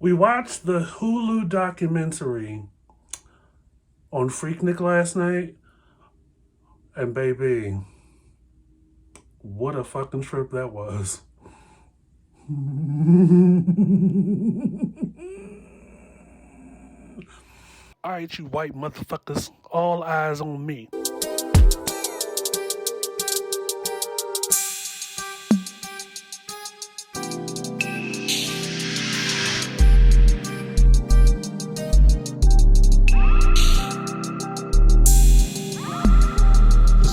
We watched the Hulu documentary on Freaknic last night, and baby, what a fucking trip that was. All right, you white motherfuckers, all eyes on me.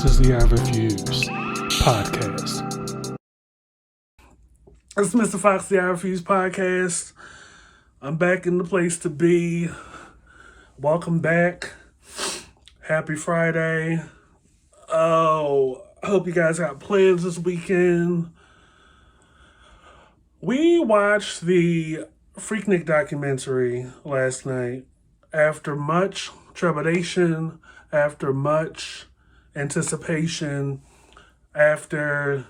This is the I Refuse podcast. It's Mr. Fox, the I Refuse podcast. I'm back in the place to be. Welcome back. Happy Friday. Oh, I hope you guys got plans this weekend. We watched the Freaknic documentary last night after much trepidation, after much anticipation, after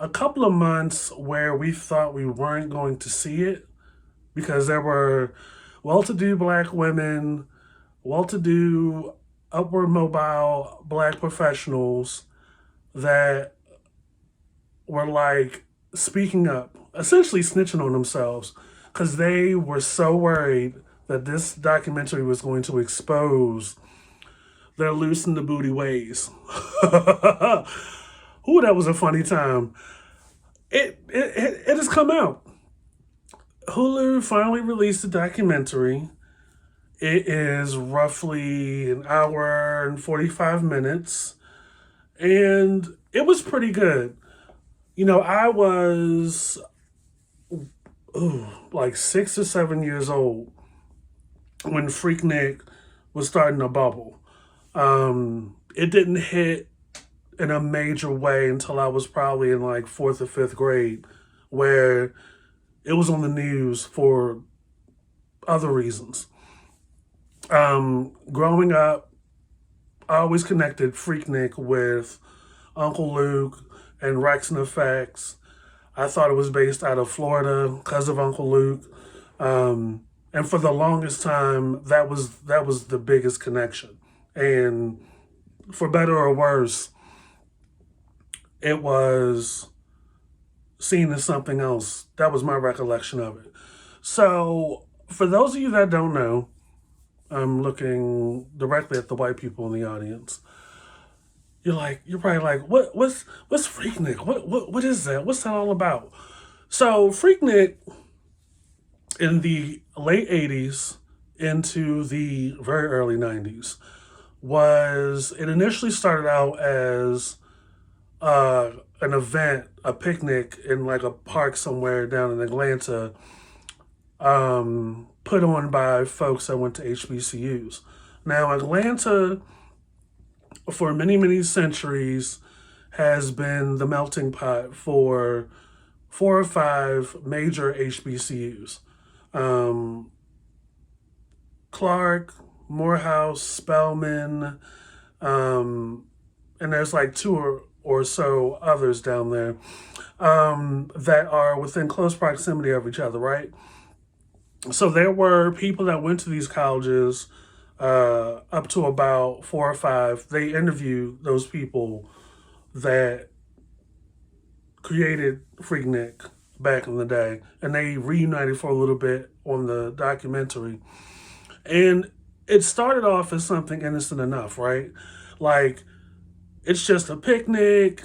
a couple of months where we thought we weren't going to see it because there were well-to-do black women, well-to-do, upward mobile black professionals that were like speaking up, essentially snitching on themselves because they were so worried that this documentary was going to expose their loose in the booty ways. Ooh, that was a funny time. It has come out. Hulu finally released a documentary. It is roughly an hour and 45 minutes. And it was pretty good. You know, I was like 6 or 7 years old when Freaknic was starting to bubble. It didn't hit in a major way until I was probably in like 4th or 5th grade, where it was on the news for other reasons. Growing up, I always connected Freaknic with Uncle Luke and Rex and Effects. I thought it was based out of Florida because of Uncle Luke. And for the longest time, that was the biggest connection. And for better or worse, it was seen as something else. That was my recollection of it. So, for those of you that don't know, I'm looking directly at the white people in the audience. You're probably like, what's Freaknic? What is that? What's that all about? So, Freaknic in the late 80s into the very early 90s it initially started out as an event, a picnic in like a park somewhere down in Atlanta, put on by folks that went to HBCUs. Now, Atlanta, for many, many centuries, has been the melting pot for 4 or 5 major HBCUs. Clark, Morehouse, Spelman, and there's like 2 or so others down there that are within close proximity of each other, right? So there were people that went to these colleges, up to about 4 or 5. They interviewed those people that created Freaknic back in the day, and they reunited for a little bit on the documentary. And it started off as something innocent enough, right? Like, it's just a picnic,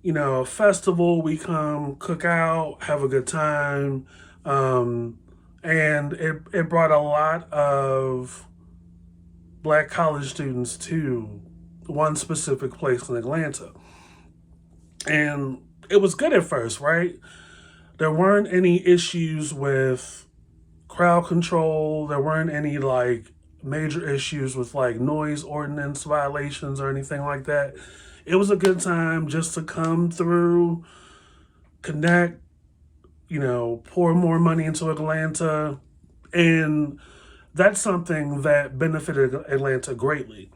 a festival. We come, cook out, have a good time. And it brought a lot of black college students to one specific place in Atlanta. And it was good at first, right? There weren't any issues with crowd control. There weren't any like major issues with like noise ordinance violations or anything like that. It was a good time just to come through, connect, pour more money into Atlanta. And that's something that benefited Atlanta greatly.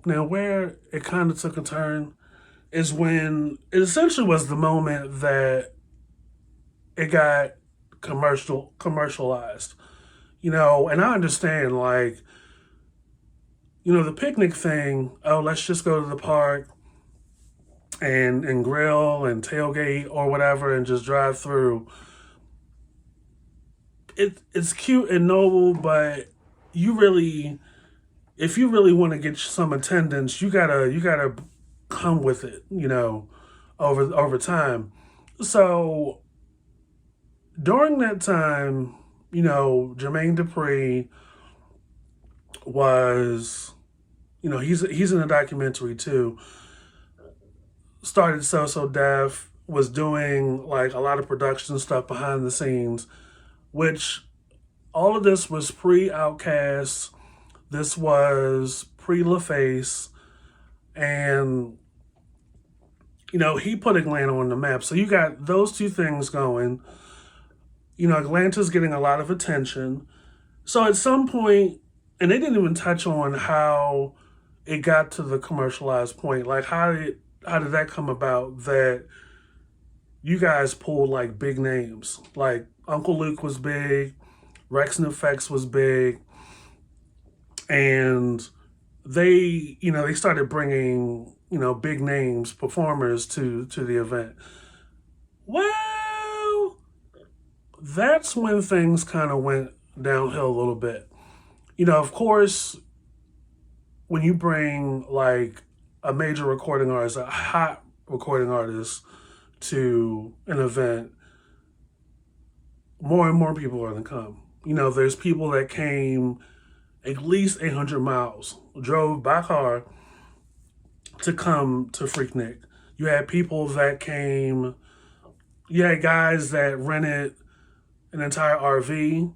Now, where it kind of took a turn is when it essentially was the moment that it got commercialized. And I understand, like, the picnic thing. Oh, let's just go to the park and grill and tailgate or whatever and just drive through. It's cute and noble, but you really, if you really want to get some attendance, you gotta come with it, over time. So during that time, Jermaine Dupri was, he's in a documentary too. Started So Def, was doing like a lot of production stuff behind the scenes, which all of this was pre Outcast. This was pre LaFace, and he put Atlanta on the map. So you got those two things going. Atlanta's getting a lot of attention. So at some point, and they didn't even touch on how it got to the commercialized point. Like how did that come about that you guys pulled like big names? Like Uncle Luke was big, Rex and Effects was big, and they started bringing big names performers to the event. Well, that's when things kind of went downhill a little bit. Of course, when you bring like a major recording artist, a hot recording artist to an event, more and more people are going to come. There's people that came at least 800 miles, drove by car to come to Freaknic. You had people that came, you had guys that rented an entire RV.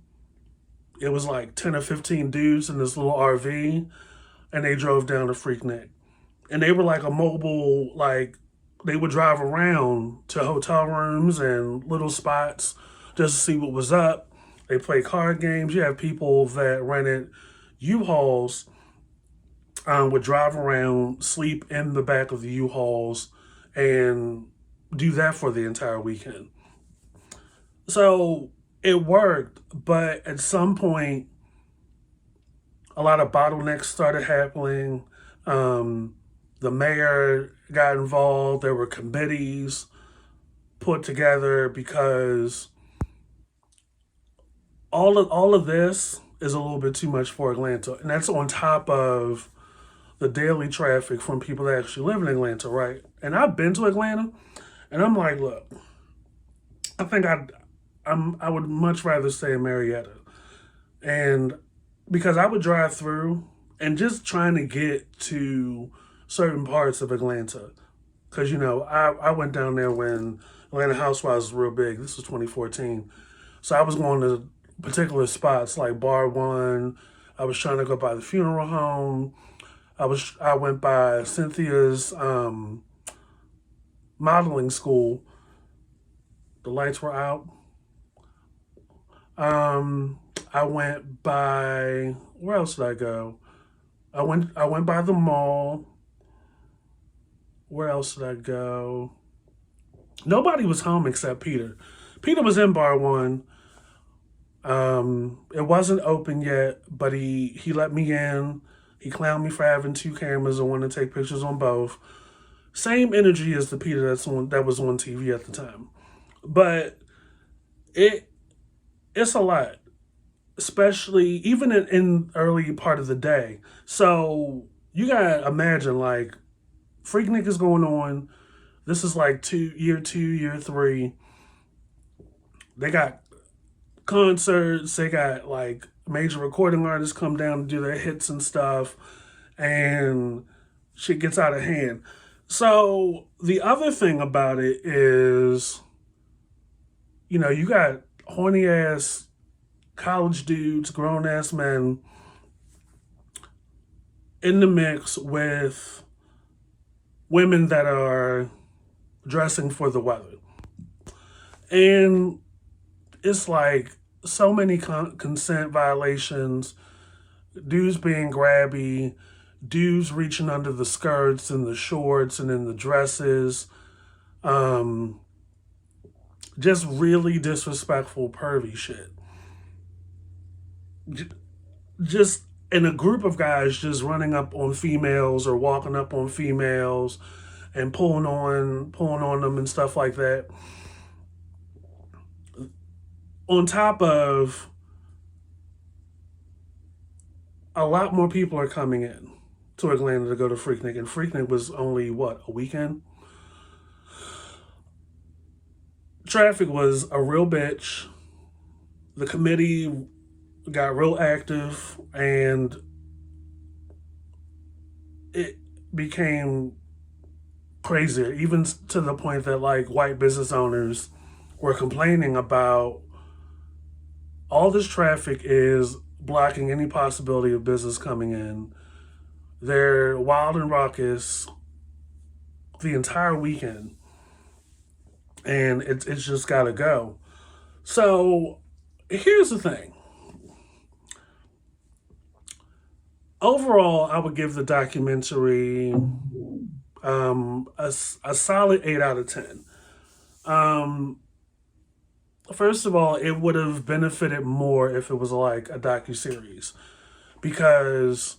It was like 10 or 15 dudes in this little RV, and they drove down to Freaknic. And they were like a mobile, like, they would drive around to hotel rooms and little spots just to see what was up. They play card games. You have people that rented U-Hauls, would drive around, sleep in the back of the U-Hauls, and do that for the entire weekend. So it worked, but at some point, a lot of bottlenecks started happening. The mayor got involved. There were committees put together because all of this is a little bit too much for Atlanta, and that's on top of the daily traffic from people that actually live in Atlanta, right? And I've been to Atlanta, and I'm like, look, I think I would much rather stay in Marietta, and because I would drive through and just trying to get to certain parts of Atlanta, because I went down there when Atlanta Housewives was real big. This was 2014, so I was going to particular spots like Bar One. I was trying to go by the funeral home. I went by Cynthia's modeling school. The lights were out. I went by, where else did I go? I went by the mall. Where else did I go? Nobody was home except Peter. Peter was in Bar One. It wasn't open yet, but he let me in. He clowned me for having two cameras and wanted to take pictures on both. Same energy as the Peter that was on TV at the time. But it's a lot, especially even in early part of the day. So you gotta imagine, like, Freaknic is going on. This is like year 2, year 3. They got concerts. They got like major recording artists come down to do their hits and stuff, and shit gets out of hand. So the other thing about it is, you got horny ass college dudes, grown ass men in the mix with women that are dressing for the weather. And it's like so many consent violations, dudes being grabby, dudes reaching under the skirts and the shorts and in the dresses, Just really disrespectful, pervy shit. Just in a group of guys just running up on females or walking up on females and pulling on them and stuff like that. On top of a lot more people are coming in to Atlanta to go to Freaknic, and Freaknic was only what, a weekend? Traffic was a real bitch. The committee got real active, and it became crazier, even to the point that like white business owners were complaining about all this traffic is blocking any possibility of business coming in. They're wild and raucous the entire weekend, and it's just got to go. So here's the thing. Overall, I would give the documentary a solid 8 out of 10. Um, First of all, it would have benefited more if it was like a docu-series, because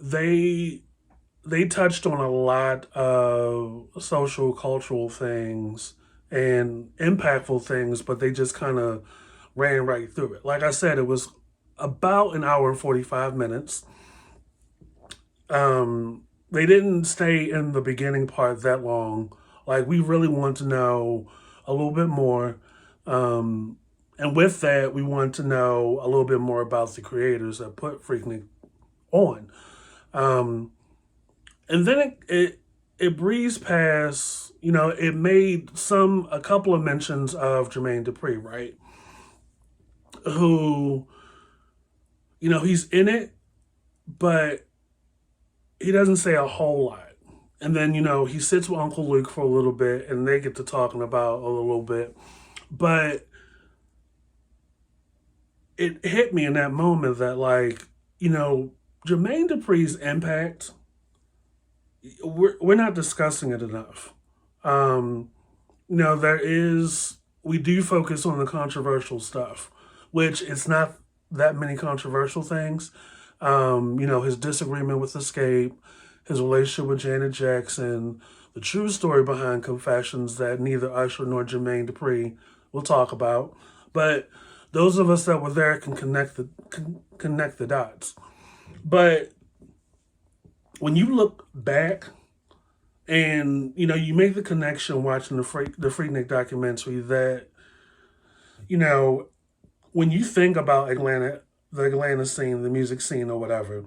they they touched on a lot of social cultural things and impactful things, but they just kind of ran right through it. Like I said, it was about an hour and 45 minutes. They didn't stay in the beginning part that long. Like, we really want to know a little bit more. And with that, we want to know a little bit more about the creators that put Freaknik on. Um, and then it breezed past, it made a couple of mentions of Jermaine Dupri, right? Who, he's in it, but he doesn't say a whole lot. And then, he sits with Uncle Luke for a little bit and they get to talking about a little bit. But it hit me in that moment that, like, Jermaine Dupri's impact, we're not discussing it enough. Um, we do focus on the controversial stuff, which it's not that many controversial things. His disagreement with Escape, his relationship with Janet Jackson, the true story behind Confessions that neither Usher nor Jermaine Dupri will talk about. But those of us that were there can connect the dots. But when you look back and you make the connection watching the Freaknik documentary that when you think about Atlanta, the Atlanta scene, the music scene, or whatever,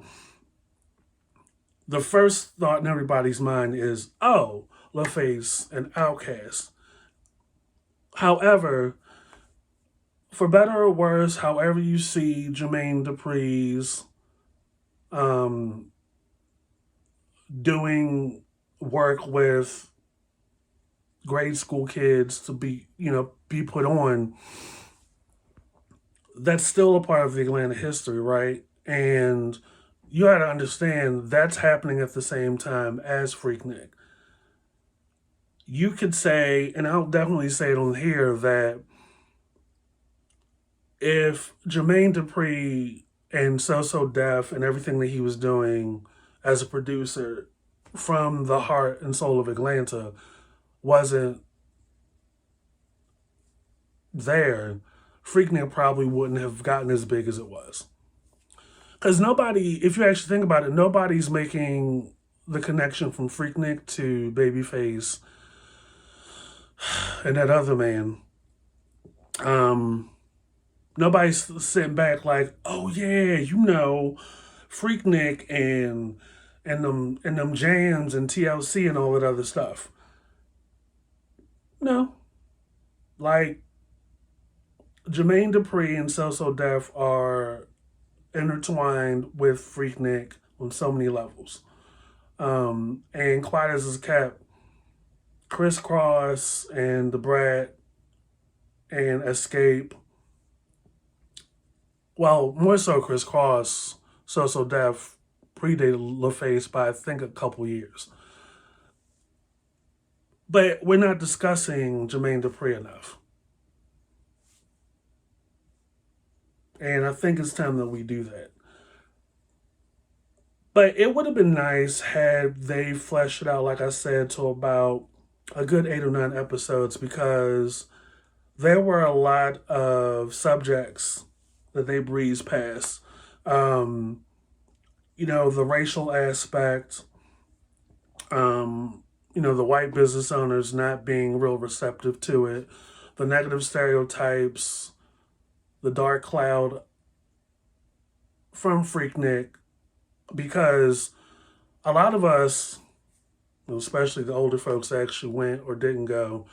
the first thought in everybody's mind is, oh, LaFace and Outkast. However, for better or worse, however you see Jermaine Dupri's doing work with grade school kids to be put on, that's still a part of the Atlanta history, right? And you got to understand that's happening at the same time as Freaknik. You could say, and I'll definitely say it on here, that if Jermaine Dupri and So Def and everything that he was doing as a producer from the heart and soul of Atlanta wasn't there, Freaknik probably wouldn't have gotten as big as it was. Because nobody, if you actually think about it, nobody's making the connection from Freaknik to Babyface and that other man. Nobody's sitting back like, oh yeah, Freaknik and them jams and TLC and all that other stuff. No. Like, Jermaine Dupri and So Def are intertwined with Freaknik on so many levels. And quiet as it's kept, Criss Cross and the Brat and Escape, well, more so Criss Cross, So Def predated LaFace by I think a couple years. But we're not discussing Jermaine Dupri enough. And I think it's time that we do that. But it would have been nice had they fleshed it out, like I said, to about a good 8 or 9 episodes, because there were a lot of subjects that they breezed past. Um, the racial aspect, the white business owners not being real receptive to it, the negative stereotypes, the dark cloud from Freaknic, because a lot of us, especially the older folks that actually went or didn't go,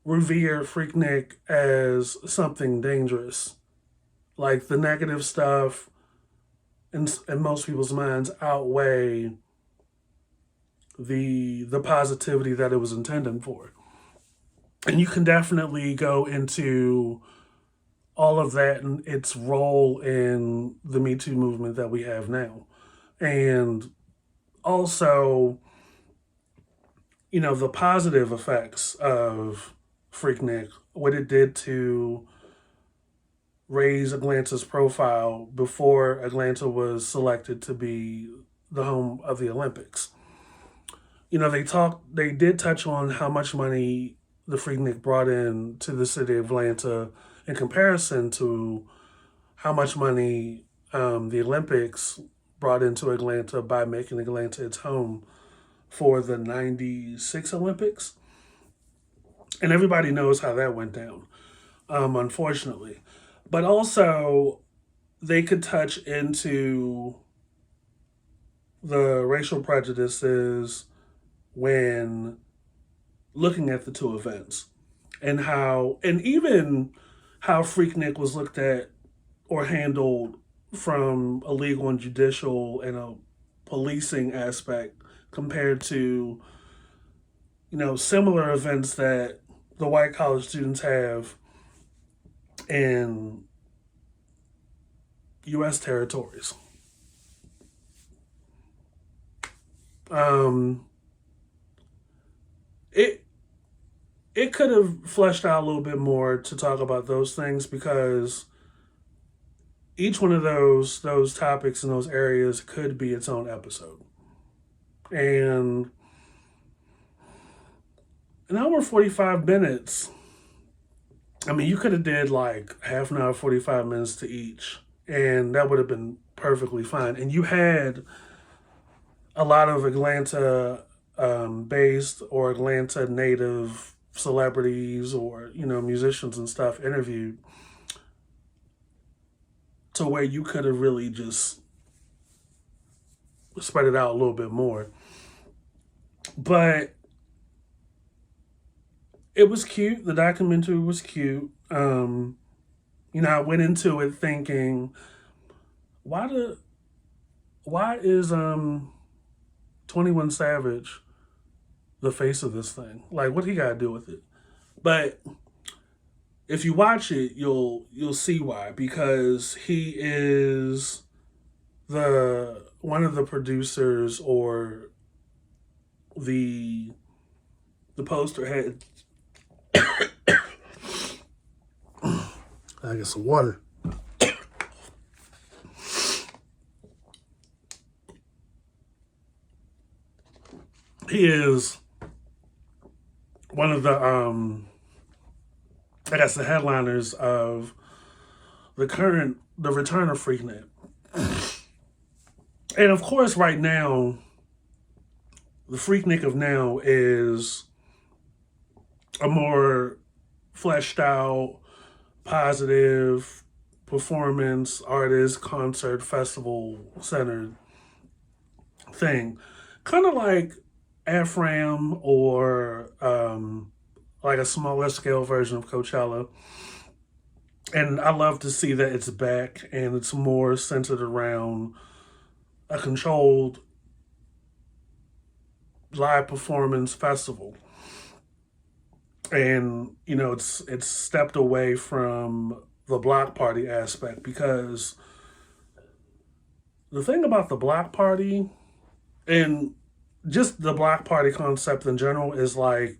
revere Freaknic as something dangerous. Like the negative stuff in most people's minds outweigh the positivity that it was intended for. And you can definitely go into all of that and its role in the Me Too movement that we have now. And also, the positive effects of Freaknik, what it did to raise Atlanta's profile before Atlanta was selected to be the home of the Olympics. They did touch on how much money the Freaknik brought in to the city of Atlanta in comparison to how much money the Olympics brought into Atlanta by making Atlanta its home for the 96 Olympics. And everybody knows how that went down, unfortunately. But also, they could touch into the racial prejudices when looking at the two events, and even how Freaknik was looked at or handled from a legal and judicial and a policing aspect compared to similar events that the white college students have in U.S. territories. Um, it it could have fleshed out a little bit more to talk about those things, because each one of those topics in those areas could be its own episode. And an hour 45 minutes. I mean, you could have did like half an hour 45 minutes to each, and that would have been perfectly fine. And you had a lot of Atlanta based or Atlanta native celebrities or musicians and stuff interviewed, to where you could have really just spread it out a little bit more. But it was cute. The documentary was cute. I went into it thinking, why the why is 21 Savage the face of this thing? Like, what he got to do with it? But if you watch it, you'll see why, because he is the one of the producers or the poster head. I get some water. He is one of the I guess the headliners of the return of Freaknic. And of course, right now, the Freaknik of now is a more fleshed out, positive performance, artist, concert, festival centered thing. Kind of like Ephraim, or like a smaller scale version of Coachella. And I love to see that it's back and it's more centered around a controlled live performance festival. And it's stepped away from the block party aspect, because the thing about the block party and just the block party concept in general is like,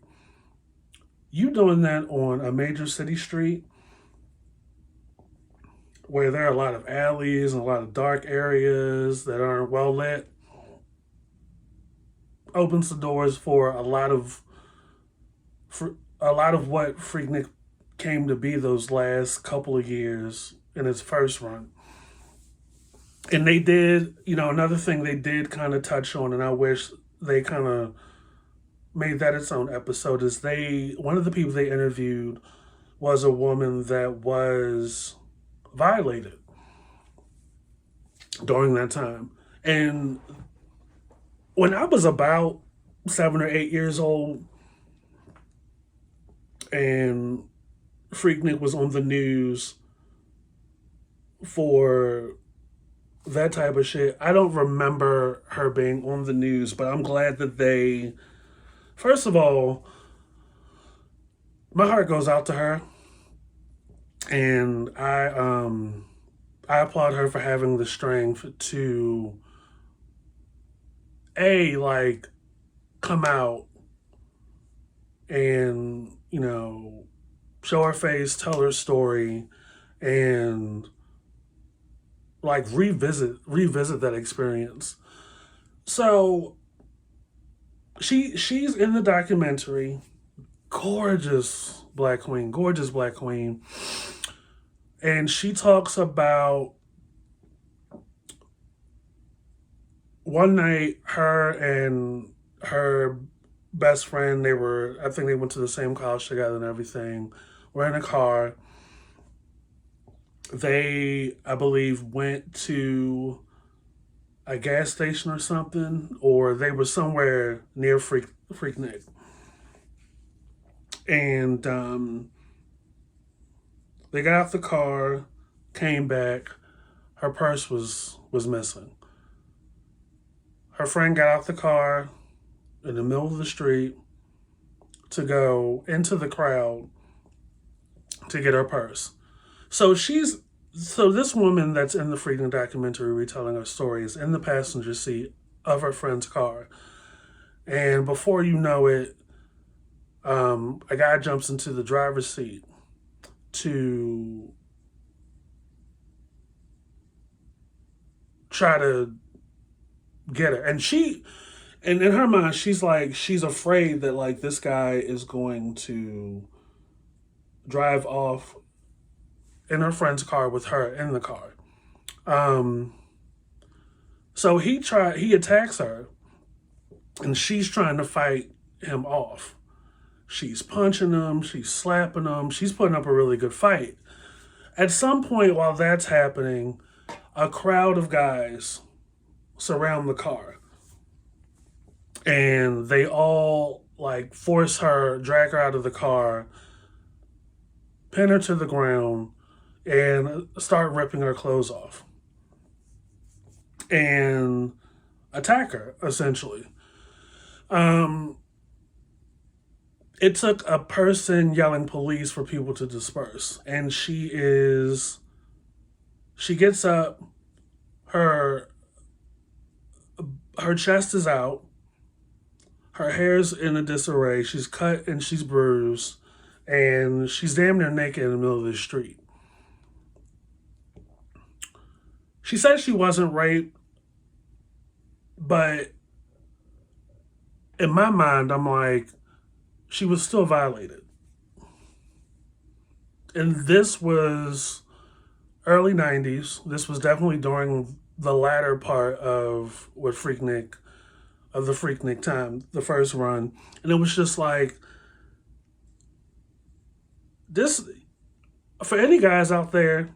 you doing that on a major city street where there are a lot of alleys and a lot of dark areas that aren't well lit, opens the doors for for a lot of what Freaknic came to be those last couple of years in its first run. And they did, another thing they did kind of touch on, and I wish they kind of made that its own episode, is one of the people they interviewed was a woman that was violated during that time. And when I was about 7 or 8 years old and Freaknik was on the news for that type of shit, I don't remember her being on the news, but I'm glad that first of all, my heart goes out to her, and I applaud her for having the strength to like come out and show her face, tell her story, and like revisit that experience. So she's in the documentary, gorgeous black queen, and she talks about one night her and her best friend, I think they went to the same college together and everything, were in a car. They, I believe, went to a gas station or something, or they were somewhere near Freaknic. And they got out the car, came back, her purse was missing. Her friend got out the car in the middle of the street to go into the crowd to get her purse. So this woman that's in the Freaknic documentary retelling her story is in the passenger seat of her friend's car. And before you know it, a guy jumps into the driver's seat to try to get her. And in her mind, she's afraid that like this guy is going to drive off in her friend's car with her in the car. So he attacks her, and she's trying to fight him off. She's punching him, she's slapping him, she's putting up a really good fight. At some point while that's happening, a crowd of guys surround the car. And they all like drag her out of the car, pin her to the ground, and start ripping her clothes off. And attack her, essentially. It took a person yelling police for people to disperse. And she gets up, her chest is out, her hair's in a disarray, she's cut and she's bruised, and she's damn near naked in the middle of the street. She said she wasn't raped, but in my mind, I'm like, she was still violated. And this was early 90s. This was definitely during the latter part of the Freaknic time, the first run. And it was just like, this, for any guys out there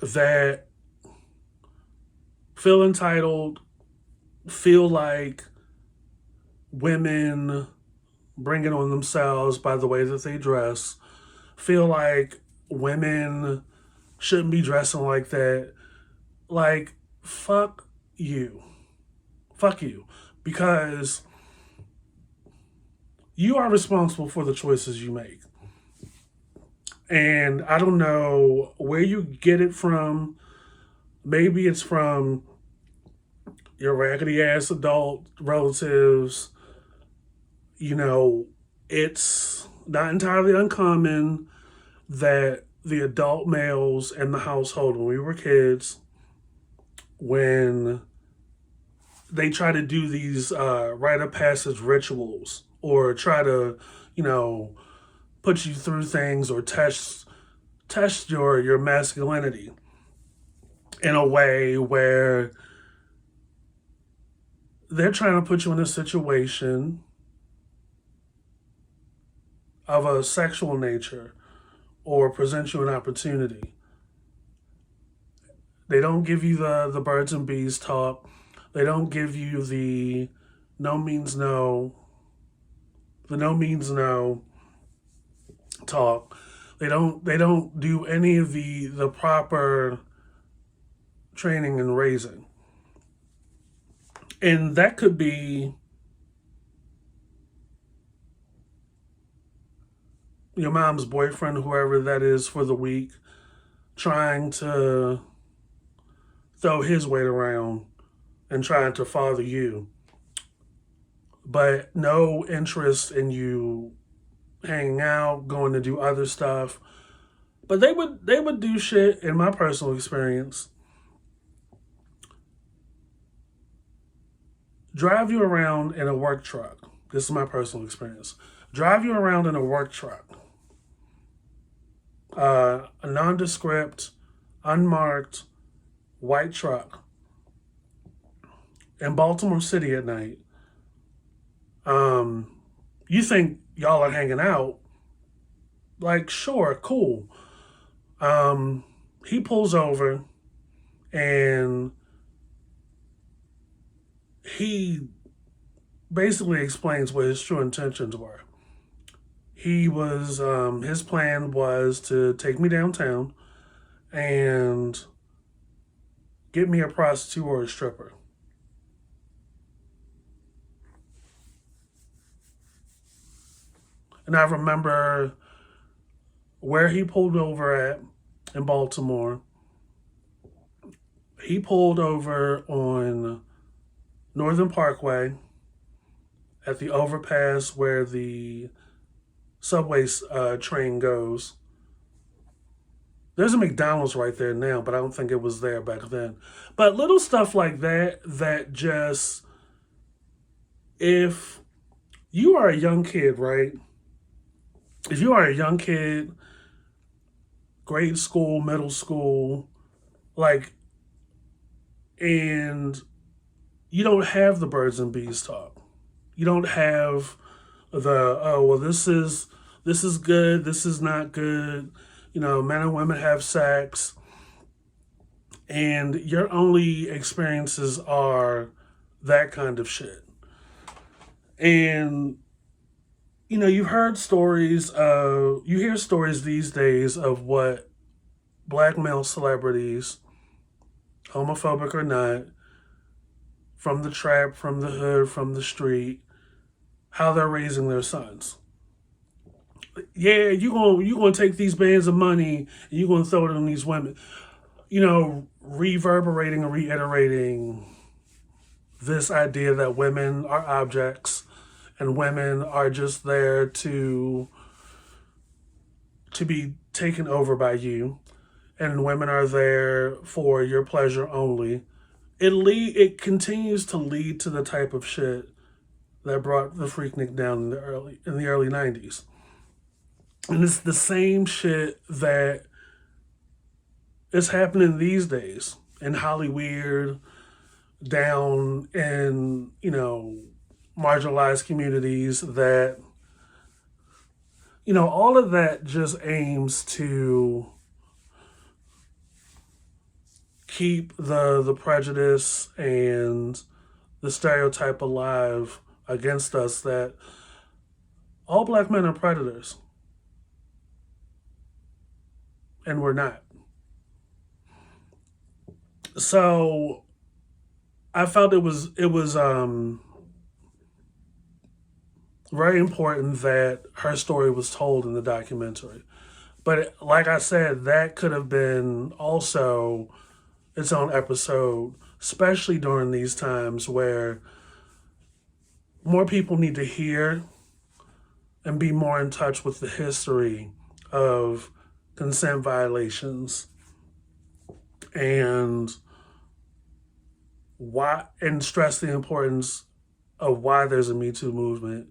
that feel entitled, feel like women bring it on themselves by the way that they dress, feel like women shouldn't be dressing like that, like, fuck you. Fuck you. Because you are responsible for the choices you make. And I don't know where you get it from. Maybe it's from your raggedy ass adult relatives. It's not entirely uncommon that the adult males in the household when we were kids, when they try to do these rite of passage rituals or try to, you know, put you through things or test your masculinity in a way where they're trying to put you in a situation of a sexual nature or present you an opportunity. They don't give you the birds and bees talk. They don't give you the no means no, the no means no talk. They don't do any of the proper training and raising. And that could be your mom's boyfriend, whoever that is for the week, trying to throw his weight around and trying to father you, but no interest in you hanging out, going to do other stuff. But they would do shit in my personal experience. Drive you around in a work truck. This is my personal experience. Drive you around in a work truck. A nondescript, unmarked, white truck in Baltimore City at night. You think y'all are hanging out? Like, sure, cool. He pulls over and he basically explains what his true intentions were. His plan was to take me downtown and get me a prostitute or a stripper. And I remember where he pulled over at in Baltimore. He pulled over on Northern Parkway at the overpass where the subway train goes. There's a McDonald's right there now, but I don't think it was there back then. But little stuff like that just, if you are a young kid, right? If you are a young kid, grade school, middle school, like, and you don't have the birds and bees talk. You don't have the, oh, well, this is good, this is not good. You know, men and women have sex, and your only experiences are that kind of shit. And you hear stories these days of what black male celebrities, homophobic or not, from the trap, from the hood, from the street, how they're raising their sons. Yeah, you gonna take these bands of money and you're gonna throw it on these women. Reverberating and reiterating this idea that women are objects and women are just there to be taken over by you, and women are there for your pleasure only. It continues to lead to the type of shit that brought the Freaknic down in the early 90s. And it's the same shit that is happening these days in Hollywood, down in, marginalized communities, that, all of that just aims to keep the prejudice and the stereotype alive against us that all black men are predators. And we're not. So I felt it was very important that her story was told in the documentary. But like I said, that could have been also its own episode, especially during these times where more people need to hear and be more in touch with the history of consent violations, and why, and stress the importance of why there's a Me Too movement,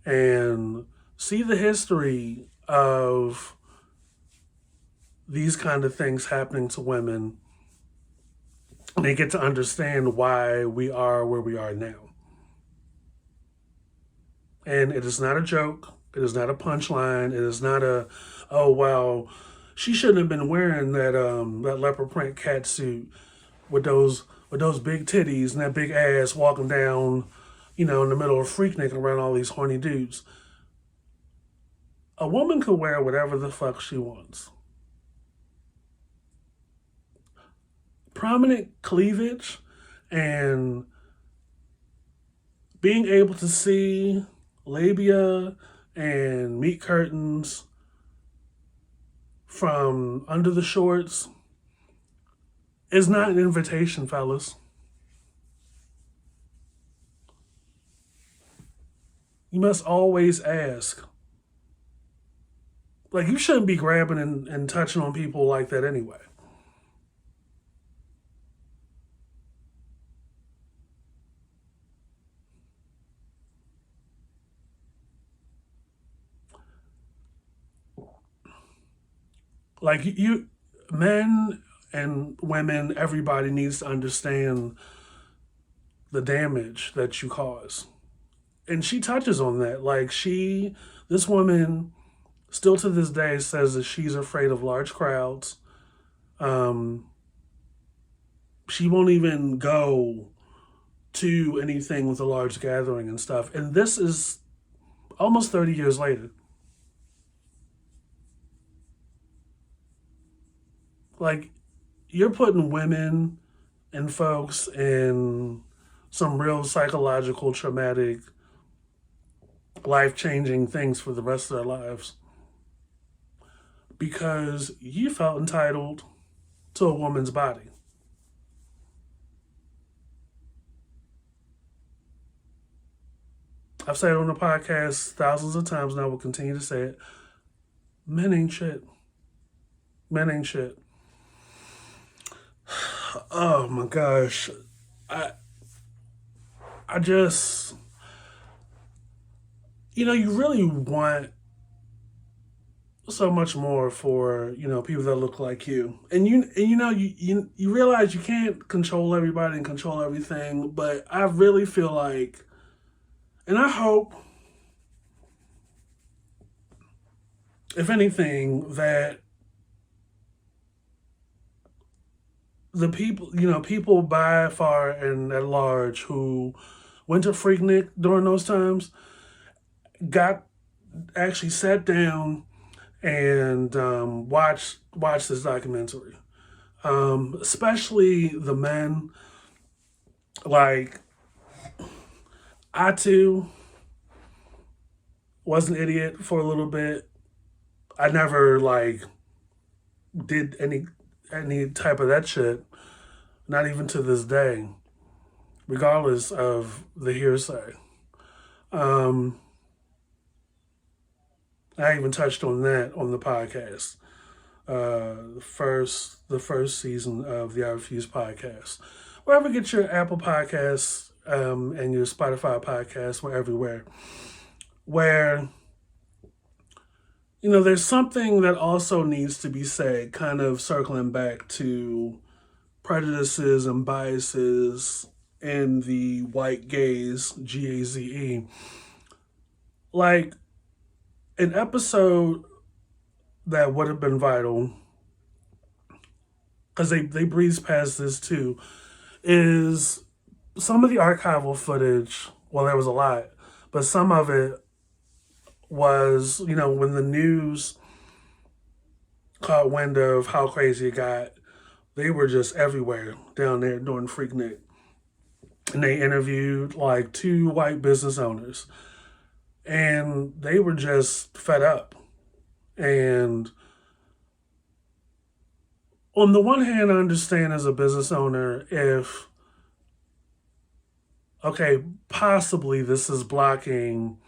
and see the history of these kind of things happening to women, and they get to understand why we are where we are now. And it is not a joke. It is not a punchline. It is not a, oh well, she shouldn't have been wearing that leopard print cat suit with those big titties and that big ass walking down, in the middle of Freaknic around all these horny dudes. A woman could wear whatever the fuck she wants. Prominent cleavage and being able to see labia and meat curtains from under the shorts is not an invitation, fellas. You must always ask. Like, you shouldn't be grabbing and touching on people like that anyway. Like, men and women, everybody needs to understand the damage that you cause. And she touches on that. Like, this woman, still to this day, says that she's afraid of large crowds. Um, she won't even go to anything with a large gathering and stuff. And this is almost 30 years later. Like, you're putting women and folks in some real psychological, traumatic, life changing things for the rest of their lives because you felt entitled to a woman's body. I've said it on the podcast thousands of times and I will continue to say it. Men ain't shit. Men ain't shit. Oh my gosh. I I just, you really want so much more for, people that look like you. And you realize you can't control everybody and control everything, but I really feel like, and I hope, if anything, that the people, people by far and at large who went to Freaknic during those times got actually sat down and watched this documentary. Especially the men. Like, I too was an idiot for a little bit. I never did any type of that shit. Not even to this day, regardless of the hearsay. Um, I even touched on that on the podcast. The first season of the I Refuse podcast. Wherever you get your Apple Podcasts and your Spotify podcasts, we're everywhere. Where, there's something that also needs to be said, kind of circling back to prejudices and biases in the white gaze, GAZE. Like, an episode that would have been vital, because they breezed past this too, is some of the archival footage. Well, there was a lot, but some of it was, when the news caught wind of how crazy it got, they were just everywhere down there during Freaknic. And they interviewed like two white business owners. And they were just fed up. And on the one hand, I understand as a business owner if, okay, possibly this is blocking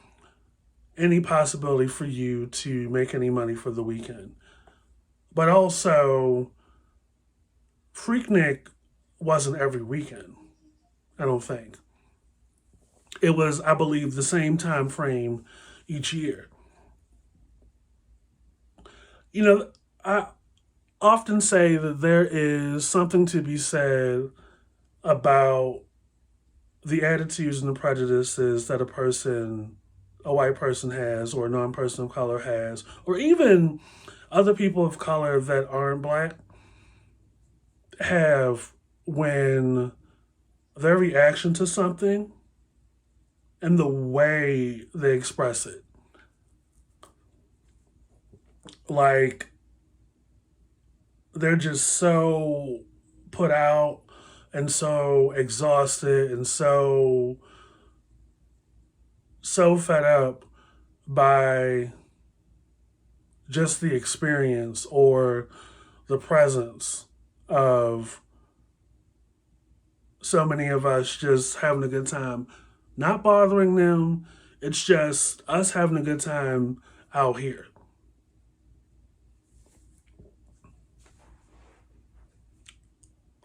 any possibility for you to make any money for the weekend. But also, Freaknic wasn't every weekend, I don't think. It was, I believe, the same time frame each year. You know, I often say that there is something to be said about the attitudes and the prejudices that a white person has, or a non person of color has, or even other people of color that aren't black have when their reaction to something and the way they express it. Like, they're just so put out and so exhausted and so fed up by just the experience or the presence of so many of us just having a good time, not bothering them. It's just us having a good time out here.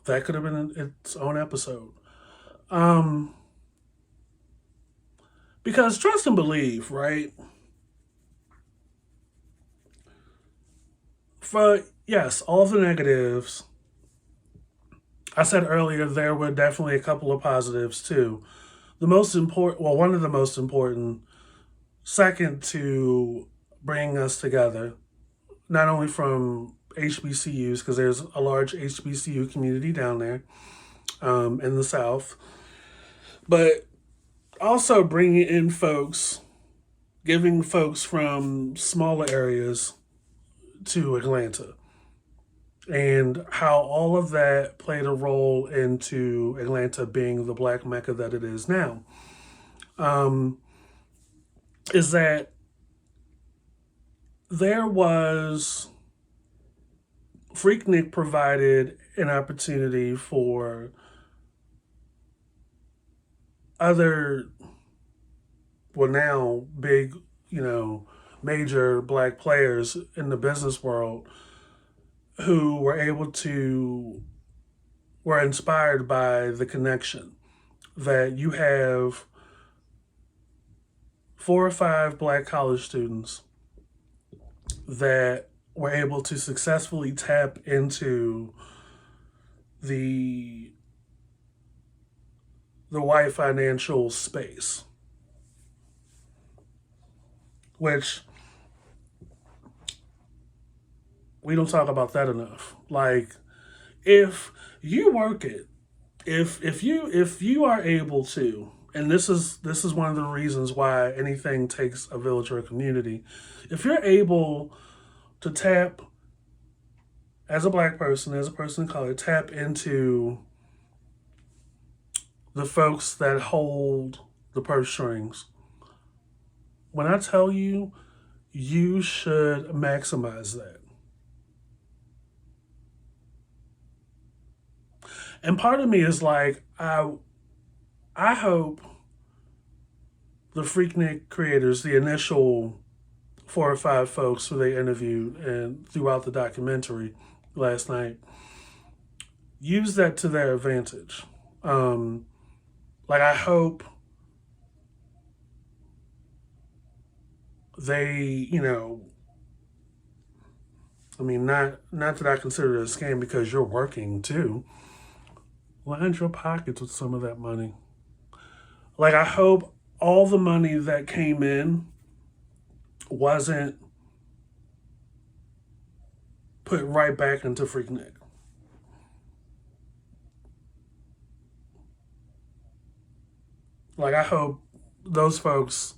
That could have been its own episode. Um, because trust and believe, right? For yes, all the negatives. I said earlier there were definitely a couple of positives too. The most important, well, one of the most important, second to bringing us together, not only from HBCUs, because there's a large HBCU community down there in the South, but also bringing in folks, giving folks from smaller areas to Atlanta, and how all of that played a role into Atlanta being the black mecca that it is now. Um, is that there was Freaknik provided an opportunity for other, well, now big, you know, major black players in the business world who were inspired by the connection that you have 4 or 5 black college students that were able to successfully tap into the white financial space, which we don't talk about that enough. Like, if you work it, if you are able to, and this is one of the reasons why anything takes a village or a community. If you're able to tap, as a black person, as a person of color, tap into the folks that hold the purse strings, when I tell you, you should maximize that. And part of me is like, I hope the Freaknik creators, the initial 4 or 5 folks who they interviewed and throughout the documentary last night, use that to their advantage. Like, I hope they, I mean, not that I consider it a scam, because you're working too. Line your pockets with some of that money. Like, I hope all the money that came in wasn't put right back into Freaknik. Like, I hope those folks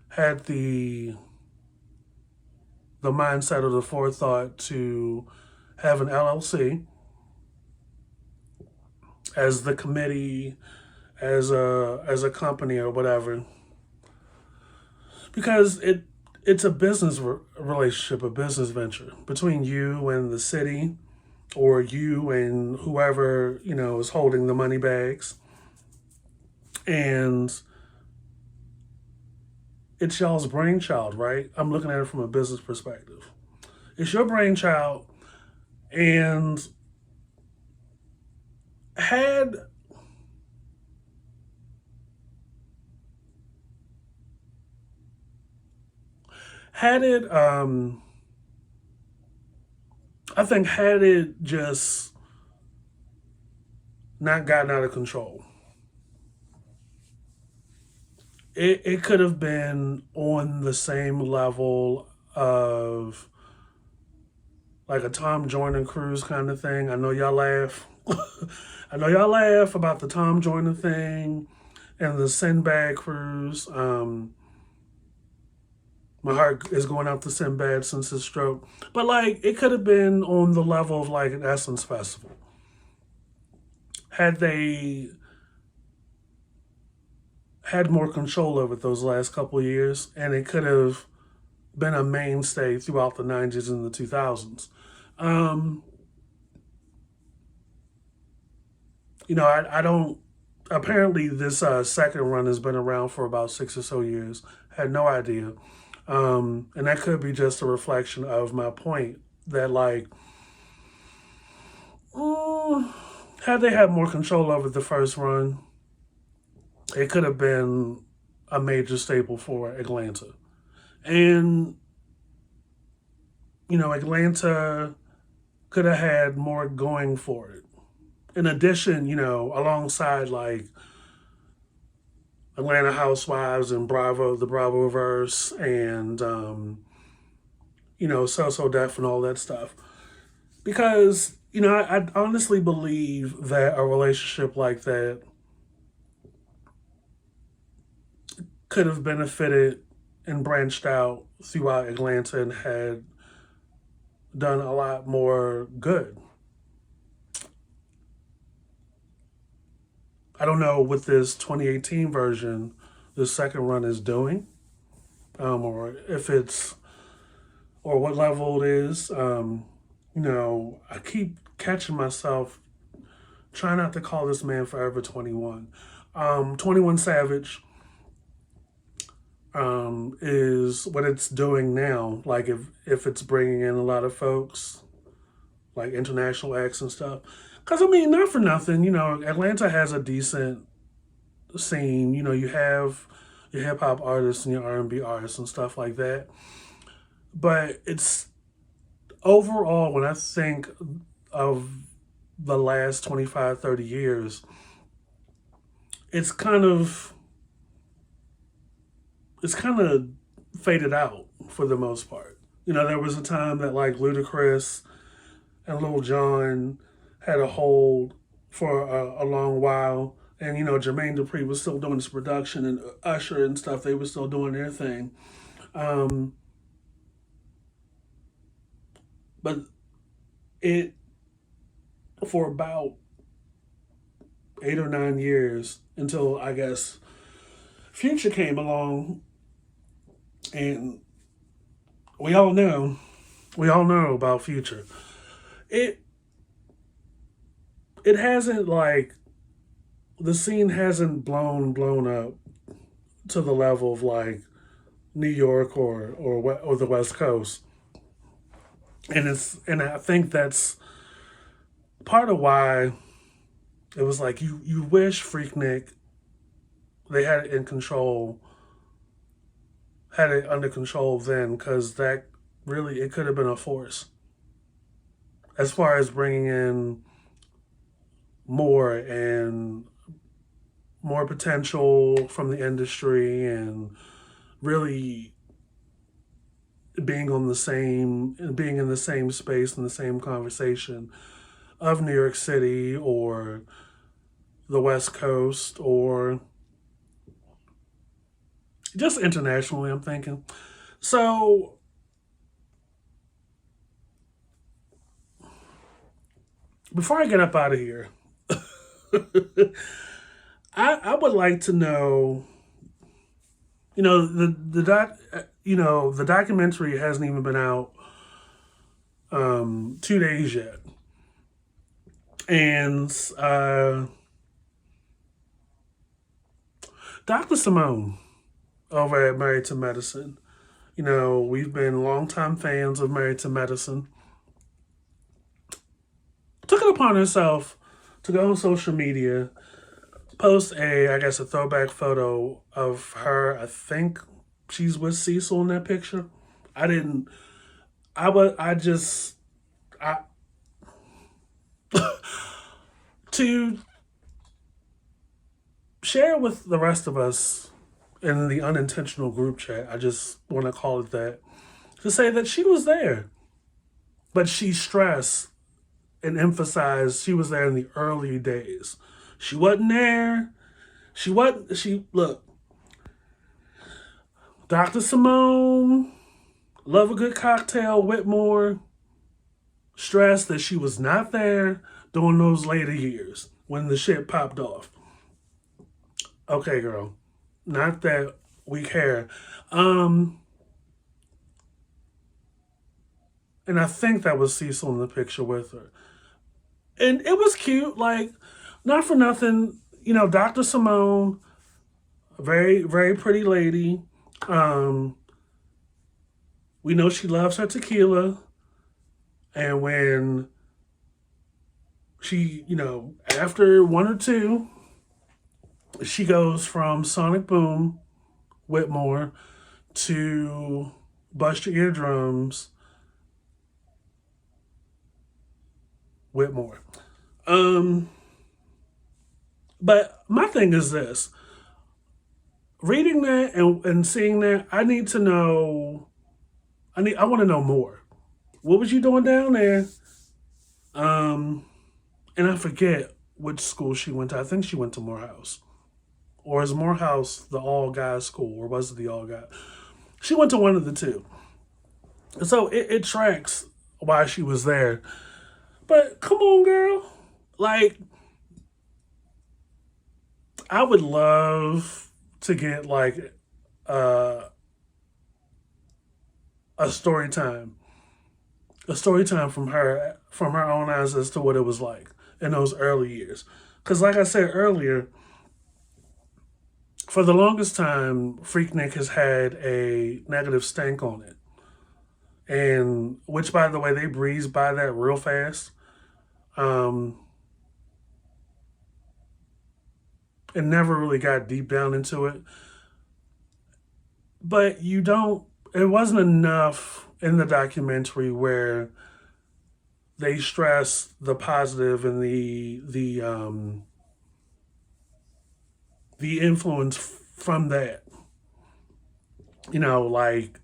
had the mindset or the forethought to have an LLC as the committee, as a company or whatever, because it's a business relationship, a business venture between you and the city, or you and whoever is holding the money bags, and it's y'all's brainchild, right? I'm looking at it from a business perspective. It's your brainchild. And had had it I think had it just not gotten out of control, it could have been on the same level of like a Tom Joyner cruise kind of thing. I know y'all laugh. I know y'all laugh about the Tom Joyner thing and the Sinbad cruise. My heart is going out to Sinbad since his stroke. But like it could have been on the level of like an Essence Festival. Had they had more control over it those last couple of years, and it could have been a mainstay throughout the 90s and the 2000s. Um, I don't. Apparently, this second run has been around for about 6 or so years. Had no idea. And that could be just a reflection of my point that, like, mm, had they had more control over the first run, it could have been a major staple for Atlanta. And, Atlanta could have had more going for it. In addition, alongside like Atlanta Housewives and Bravo, the Bravo verse, and So Def and all that stuff. Because I honestly believe that a relationship like that could have benefited and branched out throughout Atlanta and had done a lot more good. I don't know what this 2018 version, the second run, is doing, or if it's, or what level it is. I keep catching myself trying not to call this man Forever 21. 21 Savage is what it's doing now. Like if it's bringing in a lot of folks, like international acts and stuff. Because I mean, not for nothing, Atlanta has a decent scene. You have your hip hop artists and your R&B artists and stuff like that. But it's overall, when I think of the last 25, 30 years, it's kind of it's kind of faded out for the most part. There was a time that like Ludacris and Lil Jon had a hold for a long while. And, Jermaine Dupri was still doing his production, and Usher and stuff, they were still doing their thing. Um, but it, for about 8 or 9 years, until I guess Future came along, and we all know, we all know about Future. It, it hasn't like, the scene hasn't blown up to the level of like New York or the West Coast, and I think that's part of why it was like you wish Freaknic they had it in control, had it under control then, because that really it could have been a force as far as bringing in more and more potential from the industry and really being in the same space and the same conversation of New York City or the West Coast or just internationally, I'm thinking. So before I get up out of here, I would like to know, the documentary hasn't even been out 2 days yet, and Dr. Simone over at Married to Medicine. We've been longtime fans of Married to Medicine, took it upon herself to go on social media, post I guess, a throwback photo of her. I think she's with Cecil in that picture. I didn't, I just, I, to share with the rest of us in the unintentional group chat, I just want to call it that, to say that she was there, but she stressed and emphasized she was there in the early days. She wasn't there. Look, Dr. Simone, love a good cocktail, Whitmore, stressed that she was not there during those later years when the shit popped off. Okay, girl, not that we care. And I think that was Cecil in the picture with her. And it was cute, like, not for nothing, Dr. Simone, very, very pretty lady. We know she loves her tequila. And when she, after one or two, she goes from Sonic Boom, Whitmore, to Bust Your Eardrums, Whitmore. But my thing is this. Reading that and seeing that, I need to know, I want to know more. What was you doing down there? And I forget which school she went to. I think she went to Morehouse. Or is Morehouse the all-guys school? Or was it the all-guys? She went to one of the two. So it tracks why she was there. But come on, girl. Like, I would love to get like a story time. A story time from her own eyes as to what it was like in those early years. Because like I said earlier, for the longest time, Freaknic has had a negative stank on it. And which, by the way, they breezed by that real fast. And never really got deep down into it. But it wasn't enough in the documentary where they stress the positive and the influence from that. Like,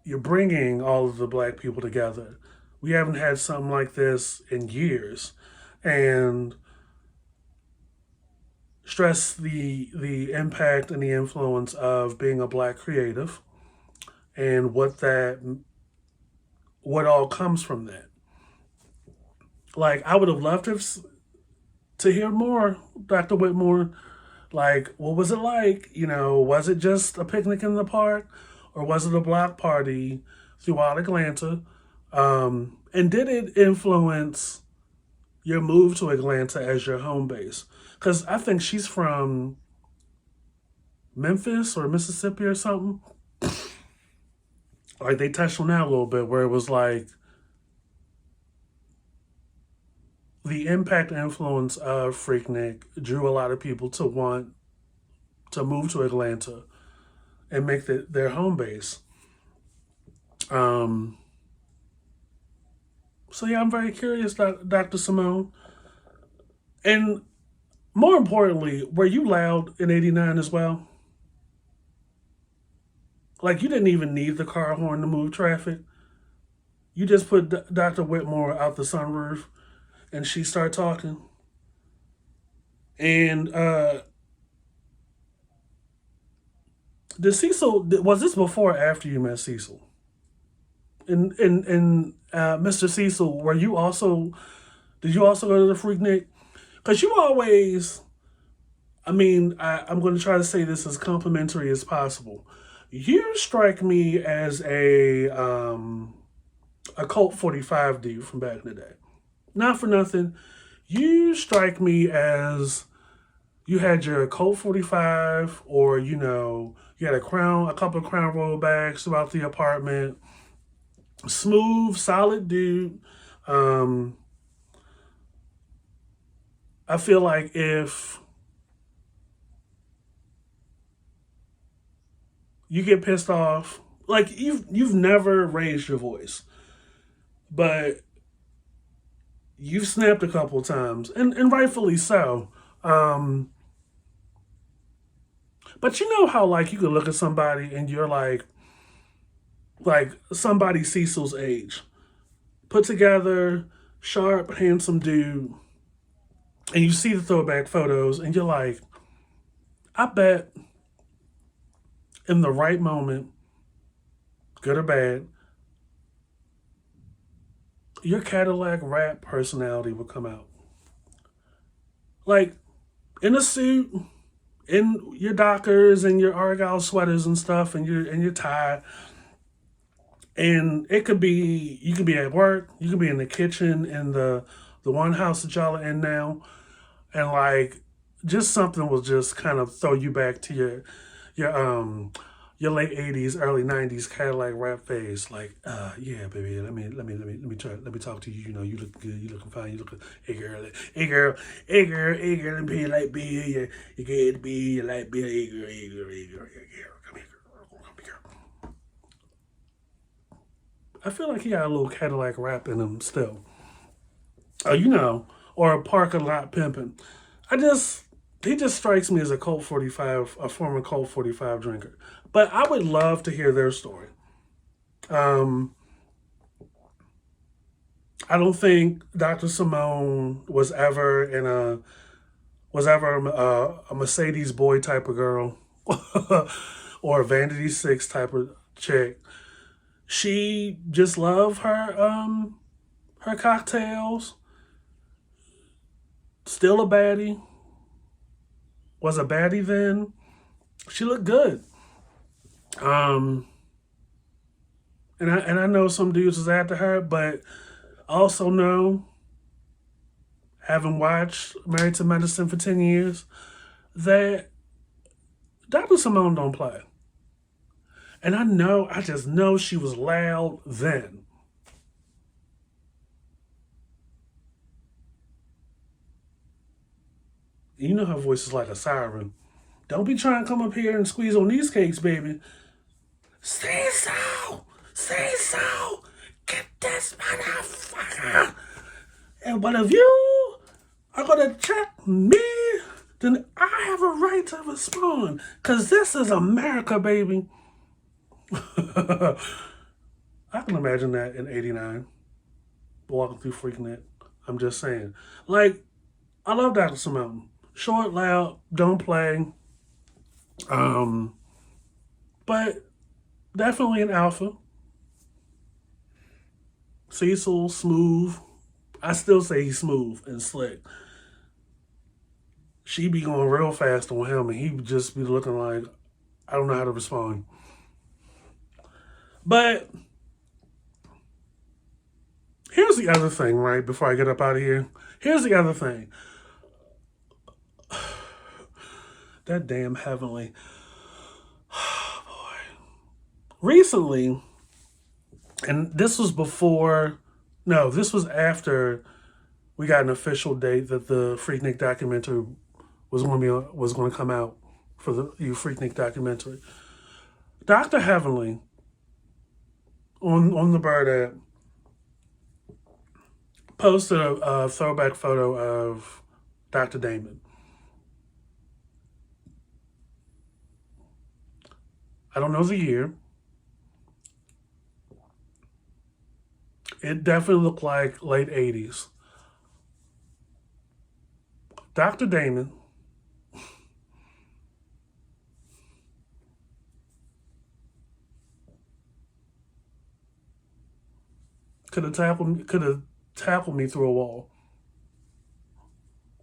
you're bringing all of the black people together. We haven't had something like this in years, and stress the impact and the influence of being a black creative and what all comes from that. Like, I would have loved to hear more, Dr. Whitmore. Like, what was it like? Was it just a picnic in the park, or was it a block party throughout Atlanta? And did it influence your move to Atlanta as your home base? Because I think she's from Memphis or Mississippi or something. Like, they touched on that a little bit, where it was like the impact and influence of Freaknic drew a lot of people to want to move to Atlanta and make their home base. So yeah, I'm very curious, Dr. Simone. And more importantly, were you loud in '89 as well? Like, you didn't even need the car horn to move traffic. You just put Dr. Whitmore out the sunroof and she started talking. And was this before or after you met Cecil? And Mr. Cecil, did you also go to the Freaknic? Because you always, I'm going to try to say this as complimentary as possible. You strike me as a Colt 45 dude from back in the day. Not for nothing. You strike me as you had your Colt 45, or you had a couple of Crown Royal bags throughout the apartment. Smooth, solid dude. I feel like if you get pissed off, like you've never raised your voice, but you've snapped a couple times, and rightfully so. Um, but you know how like you can look at somebody and you're like somebody Cecil's age, put together, sharp, handsome dude, and you see the throwback photos, and you're like, I bet in the right moment, good or bad, your Cadillac rap personality will come out. Like in a suit, in your Dockers and your Argyle sweaters and stuff, and your tie. And it could be you could be at work, you could be in the kitchen in the one house that y'all are in now, and like just something will just kind of throw you back to your your late 80s, early 90s Cadillac rap phase. Like, yeah, baby, let me talk to you. You know, you look good, you looking fine, you looking hey girl, hey girl, hey girl, let me pay your light bill, you get the bill, your light bill, hey girl, hey girl, hey girl, hey girl, come here, girl, come here. I feel like he got a little Cadillac rap in him still. You know, or a parking lot pimping. I just he just strikes me as a Colt 45, a former Colt 45 drinker. But I would love to hear their story. Um, I don't think Dr. Simone was ever a Mercedes boy type of girl or a Vanity Six type of chick. She just loved her cocktails. Still a baddie. Was a baddie then. She looked good. Um, and I know some dudes was after her, but I also know, having watched Married to Medicine for 10 years, that Dr. Simone don't play. And I just know she was loud then. You know her voice is like a siren. Don't be trying to come up here and squeeze on these cakes, baby. Say so! Say so! Get this motherfucker! And but if you are gonna check me, then I have a right to respond. Cause this is America, baby. I can imagine that in '89, walking through Freaknic. I'm just saying. Like, I love Dr. Simone. Short, loud, don't play. Um, but definitely an alpha. Cecil, smooth. I still say he's smooth and slick. She be going real fast on him, and he would just be looking like, I don't know how to respond. But here's the other thing, right? Before I get up out of here, here's the other thing. That damn heavenly. Oh, boy. Recently, and this was before, no, this was after we got an official date that the Freaknic documentary was going to come out for the you Freaknic documentary. Dr. Heavenly on the Bird app posted a throwback photo of Dr. Damon. I don't know the year. It definitely looked like late 80s. Dr. Damon could have tackled me through a wall.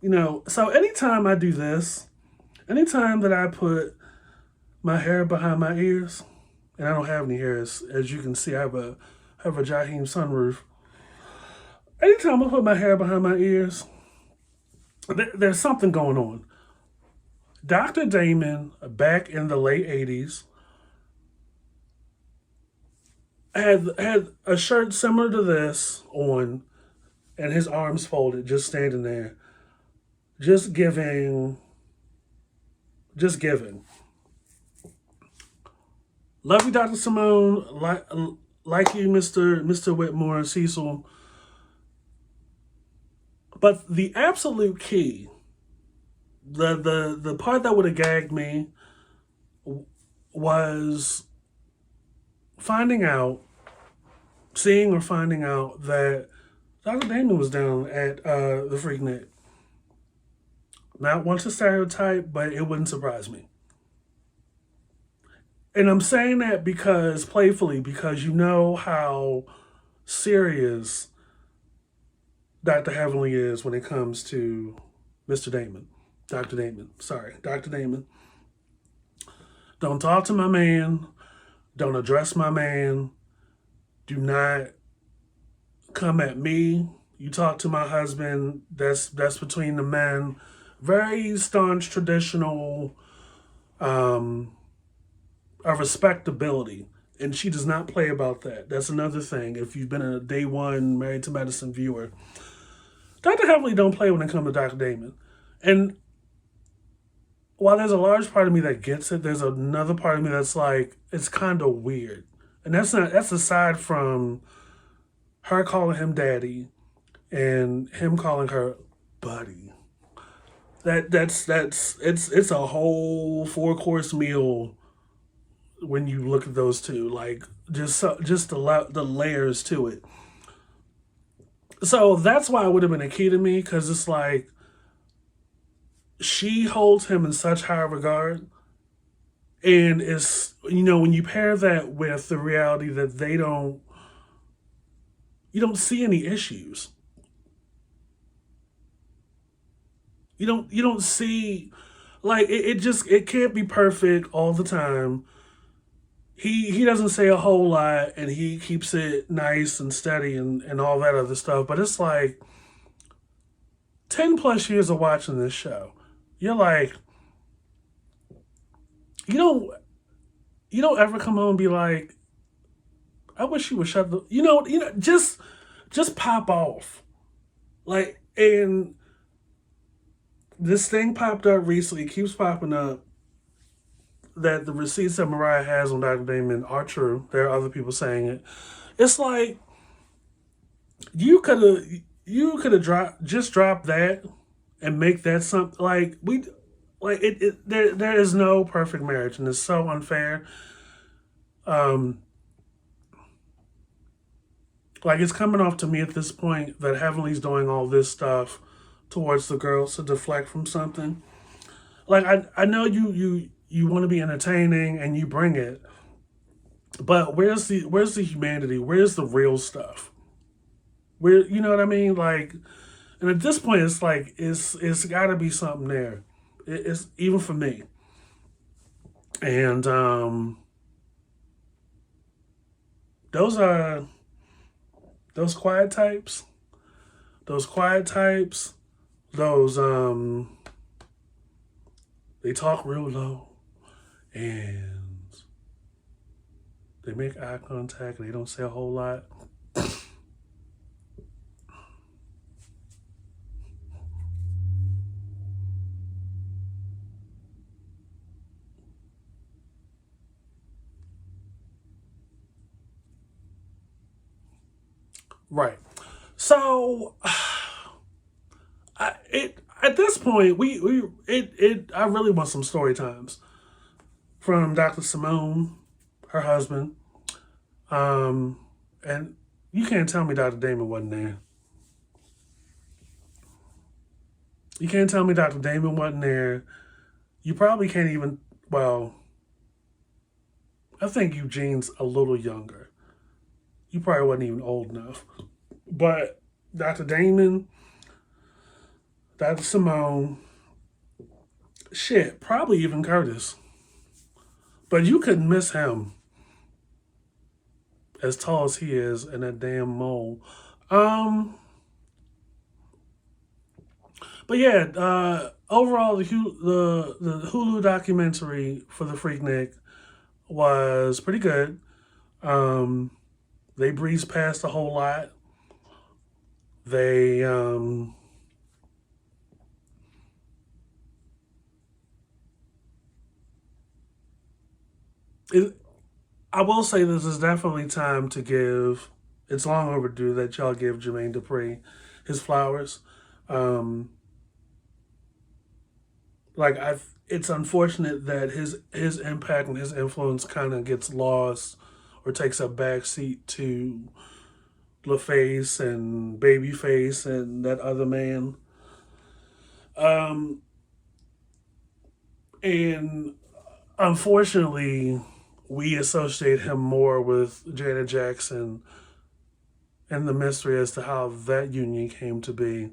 You know, so anytime I do this, anytime that I put my hair behind my ears, and I don't have any hair, as you can see, I have a Jaheim sunroof. Anytime I put my hair behind my ears, there's something going on. Dr. Damon, back in the late 80s, had a shirt similar to this on, and his arms folded, just standing there, just giving, just giving. Love you, Dr. Simone. Like you, Mr. Whitmore, Cecil. But the absolute key, the part that would have gagged me was finding out, seeing or finding out that Dr. Damon was down at the Freaknic. Not one to stereotype, but it wouldn't surprise me. And I'm saying that because playfully, because you know how serious Dr. Heavenly is when it comes to Mr. Damon. Dr. Damon. Sorry, Dr. Damon. Don't talk to my man. Don't address my man. Do not come at me. You talk to my husband. That's between the men. Very staunch, traditional, a respectability. And she does not play about that. That's another thing. If you've been a day one Married to Medicine viewer, Dr. Heavenly don't play when it comes to Dr. Damon. And while there's a large part of me that gets it, there's another part of me that's like, it's kind of weird. And that's aside from her calling him daddy and him calling her buddy. It's a whole 4-course meal when you look at those two. Like just the layers to it. So that's why it would have been a key to me, because it's like she holds him in such high regard. And it's, when you pair that with the reality that you don't see any issues. You don't see, like, it can't be perfect all the time. He doesn't say a whole lot, and he keeps it nice and steady and all that other stuff. But it's like 10 plus years of watching this show. You're like, you don't ever come home and be like, I wish you would shut the, just pop off. Like, and this thing popped up recently, it keeps popping up, that the receipts that Mariah has on Dr. Damon are true. There are other people saying it. It's like, you could have dropped that and make that something like there is no perfect marriage, and it's so unfair. Like, it's coming off to me at this point that Heavenly's doing all this stuff towards the girls to deflect from something. Like, I know you want to be entertaining and you bring it, but where's the humanity? Where's the real stuff? Where, you know what I mean? Like, and at this point, it's like it's got to be something there. It's even for me. And those are those quiet types. Those quiet types. Those they talk real low and they make eye contact and they don't say a whole lot. Right. So, at this point, I really want some story times from Dr. Simone, her husband, and you can't tell me Dr. Damon wasn't there. You can't tell me Dr. Damon wasn't there. You probably can't even. Well, I think Eugene's a little younger. You probably wasn't even old enough. But Dr. Damon, Dr. Simone, shit, probably even Curtis. But you couldn't miss him, as tall as he is, and that damn mole. But yeah, overall, the Hulu documentary for the Freaknic was pretty good. They breezed past a whole lot. They it, I will say this is definitely time to give. It's long overdue that y'all give Jermaine Dupri his flowers. Um, like I, it's unfortunate that his impact and his influence kind of gets lost or takes a backseat to LaFace and Babyface and that other man. Um, and unfortunately, we associate him more with Janet Jackson and the mystery as to how that union came to be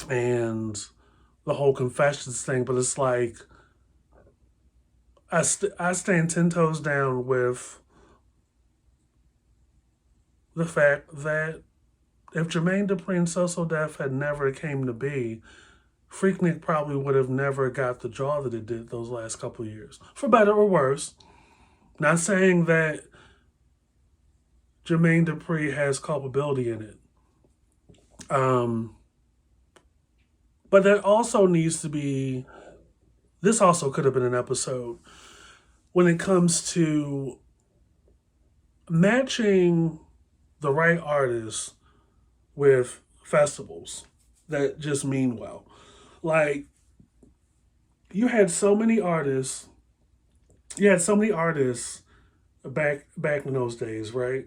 and the whole confessions thing. But it's like I stand 10 toes down with the fact that if Jermaine Dupri and So So Def had never came to be, Freaknic probably would have never got the draw that it did those last couple of years, for better or worse. Not saying that Jermaine Dupri has culpability in it. Um, but that also needs to be, this also could have been an episode when it comes to matching the right artists with festivals that just mean well. Like, you had so many artists, you had so many artists back in those days, right?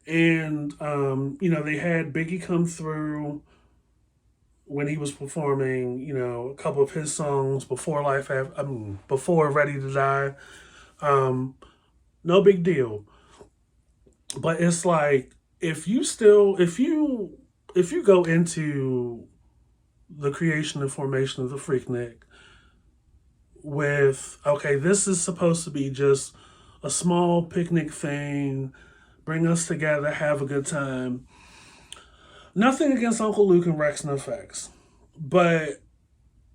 And they had Biggie come through when he was performing, a couple of his songs before before Ready to Die. Um, no big deal. But it's like if you go into the creation and formation of the Freaknik with, okay, this is supposed to be just a small picnic thing, bring us together, have a good time. Nothing against Uncle Luke and Rex and Effects, but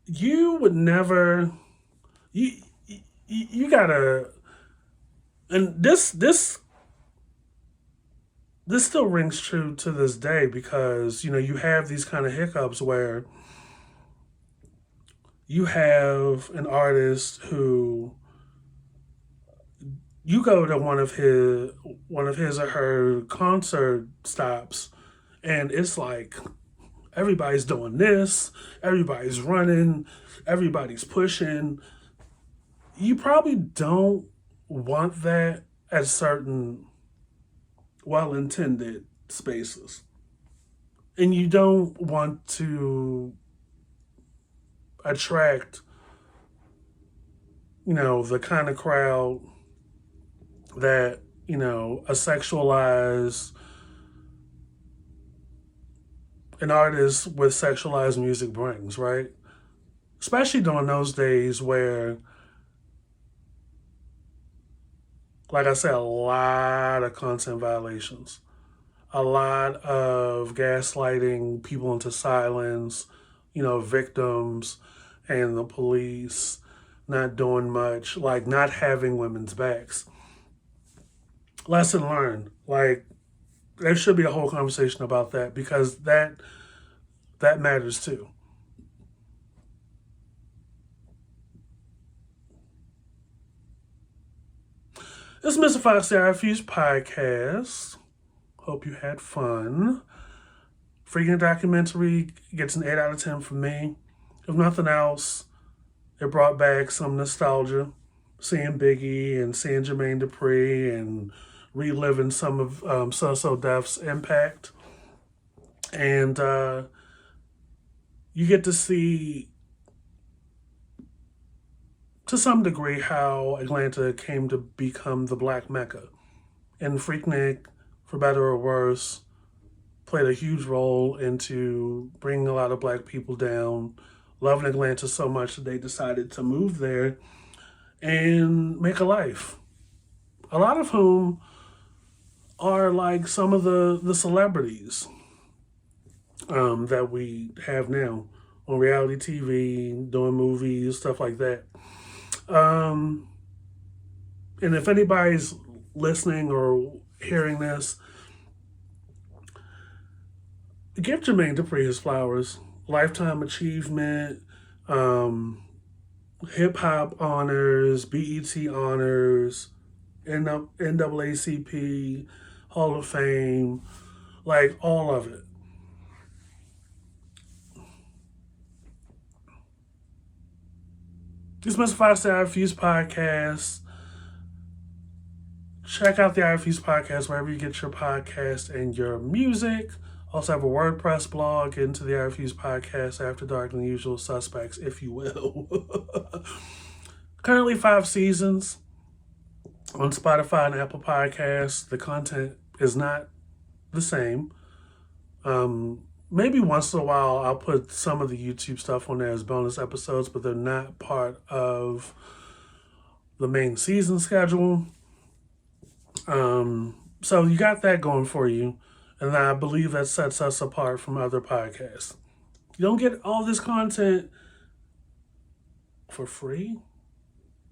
you would never, you, you gotta, and this still rings true to this day because you have these kind of hiccups where you have an artist who you go to one of his or her concert stops and it's like everybody's doing this, everybody's running, everybody's pushing. You probably don't want that at certain well-intended spaces, and you don't want to attract the kind of crowd that a sexualized an artist with sexualized music brings, right? Especially during those days where, like I said, a lot of content violations, a lot of gaslighting people into silence, victims and the police not doing much, like not having women's backs. Lesson learned. Like, there should be a whole conversation about that because that matters too. This is Mr. Fox the Refuge podcast. Hope you had fun. Freaking documentary gets an 8 out of 10 from me. If nothing else, it brought back some nostalgia. Seeing Biggie and seeing Jermaine Dupri and reliving some of So Def's impact. And you get to see, to some degree, how Atlanta came to become the Black Mecca. And Freaknik, for better or worse, played a huge role into bringing a lot of Black people down, loving Atlanta so much that they decided to move there and make a life. A lot of whom are like some of the celebrities that we have now on reality TV, doing movies, stuff like that. And if anybody's listening or hearing this, give Jermaine Dupri his flowers. Lifetime achievement, hip hop honors, BET honors, NAACP, Hall of Fame, like all of it. This is Mr. 5 Refuse Podcast. Check out the I Refuse Podcast wherever you get your podcast and your music. Also have a WordPress blog. Get into the I Refuse Podcast After Dark and the Usual Suspects, if you will. Currently 5 seasons on Spotify and Apple Podcasts. The content is not the same. Maybe once in a while I'll put some of the YouTube stuff on there as bonus episodes, but they're not part of the main season schedule. So you got that going for you, and I believe that sets us apart from other podcasts. You don't get all this content for free,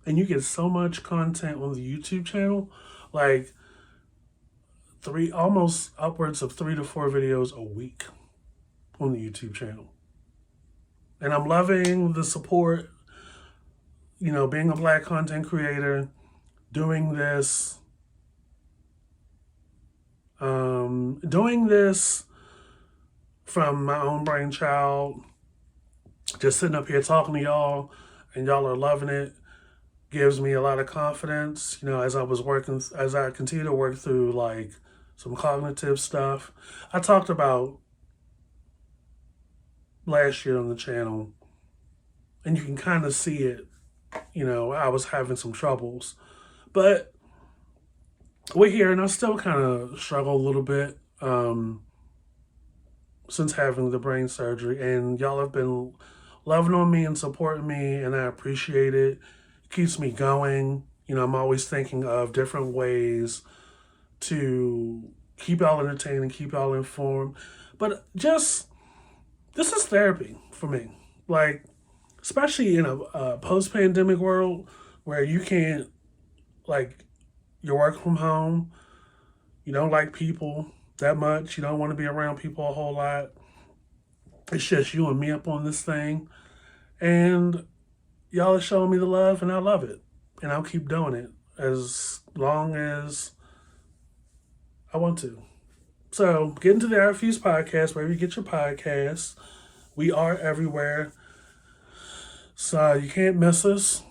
and you get so much content on the YouTube channel, like almost upwards of 3 to 4 videos a week on the YouTube channel. And I'm loving the support, being a Black content creator, doing this from my own brainchild, just sitting up here talking to y'all, and y'all are loving it, gives me a lot of confidence, as I continue to work through like some cognitive stuff. I talked about last year on the channel, and you can kind of see it, I was having some troubles, but we're here, and I still kind of struggle a little bit since having the brain surgery, and y'all have been loving on me and supporting me, and I appreciate it. It keeps me going. I'm always thinking of different ways to keep y'all entertained and keep y'all informed, but this is therapy for me, like, especially in a post-pandemic world where you can't, like, you work from home, you don't like people that much, you don't want to be around people a whole lot. It's just you and me up on this thing, and y'all are showing me the love, and I love it, and I'll keep doing it as long as I want to. So get into the I Refuse Podcast wherever you get your podcasts. We are everywhere, so you can't miss us,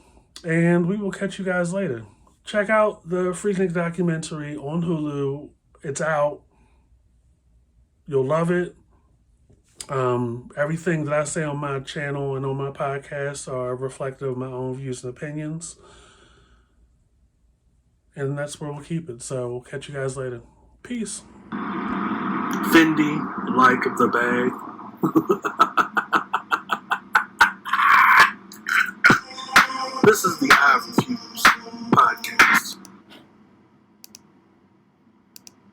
and we will catch you guys later. Check out the Freaknic documentary on Hulu. It's out. You'll love it. Everything that I say on my channel and on my podcast are reflective of my own views and opinions. And that's where we'll keep it. So we'll catch you guys later. Peace. Fendi, like the bag. This is the I Refuse.